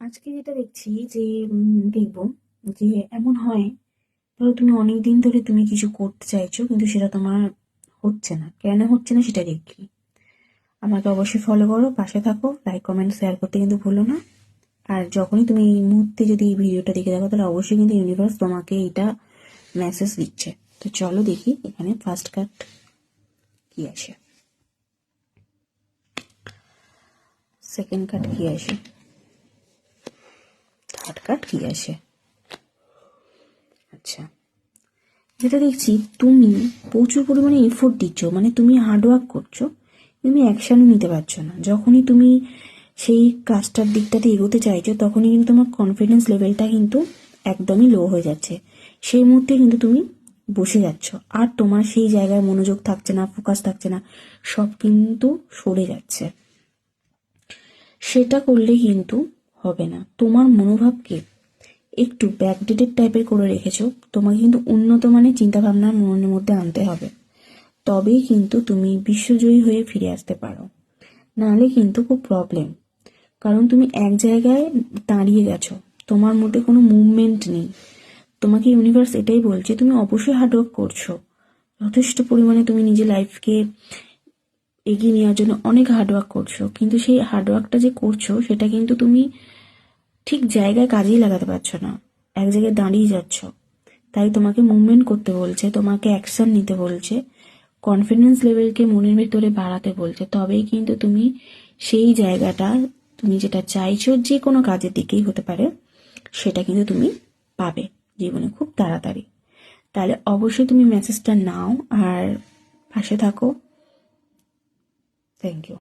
আজকে যেটা দেখছি যে দেখবো যে এমন হয়, ধরো তুমি অনেক দিন ধরে তুমি কিছু করতে চাইছো কিন্তু সেটা তোমার হচ্ছে না, কেন হচ্ছে না সেটা দেখি। আমাকে অবশ্যই ফলো করো, পাশে থাকো, লাইক কমেন্ট শেয়ার করতে কিন্তু ভুলো না। আর যখনই তুমি এই মুহূর্তে যদি এই ভিডিওটা দেখে থাকো তাহলে অবশ্যই কিন্তু ইউনিভার্স তোমাকে এটা মেসেজ দিচ্ছে। তো চলো দেখি এখানে ফার্স্ট কার্ড কি আসে, সেকেন্ড কার্ড কি আসে, থার্ড কার্ড কি আসে। আচ্ছা, যেটা দেখছি তুমি প্রচুর পরিমাণে এফোর্ট দিচ্ছ, মানে তুমি হার্ডওয়ার্ক করছো, তুমি অ্যাকশানও নিতে পারছো না। যখনই তুমি সেই কাজটার দিকটাতে এগোতে চাইছো তখনই কিন্তু তোমার কনফিডেন্স লেভেলটা কিন্তু একদমই লো হয়ে যাচ্ছে। সেই মুহূর্তে কিন্তু তুমি বসে যাচ্ছ, আর তোমার সেই জায়গায় মনোযোগ থাকছে না, ফোকাস থাকছে না, সব কিন্তু সরে যাচ্ছে। সেটা করলে কিন্তু হবে না। তোমার মনোভাবকে একটু ব্যাকডেটেড টাইপের করে রেখেছো, তোমাকে কিন্তু উন্নত মানের চিন্তাভাবনা মনের মধ্যে আনতে হবে, তবেই কিন্তু তুমি বিশ্বজয়ী হয়ে ফিরে আসতে পারো। নাহলে কিন্তু খুব প্রবলেম, কারণ তুমি এক জায়গায় দাঁড়িয়ে গেছো, তোমার মধ্যে কোনো মুভমেন্ট নেই। তোমাকে ইউনিভার্স এটাই বলছে তুমি অবশ্যই হার্ডওয়ার্ক করছো, যথেষ্ট পরিমাণে তুমি নিজের লাইফকে এগিয়ে নেওয়ার জন্য অনেক হার্ডওয়ার্ক করছো, কিন্তু সেই হার্ডওয়ার্কটা যে করছো সেটা কিন্তু তুমি ঠিক জায়গায় কাজেই লাগাতে পারছো না, এক জায়গায় দাঁড়িয়ে যাচ্ছ। তাই তোমাকে মুভমেন্ট করতে বলছে, তোমাকে অ্যাকশন নিতে বলছে, কনফিডেন্স লেভেলকে মনের ভেতরে বাড়াতে বলছে, তবেই কিন্তু তুমি সেই জায়গাটা, তুমি যেটা চাইছো যে কোনো কাজের দিকেই হতে পারে, সেটা কিন্তু তুমি পাবে জীবনে খুব তাড়াতাড়ি। তাহলে অবশ্যই তুমি মেসেজটা নাও আর পাশে থাকো। Thank you.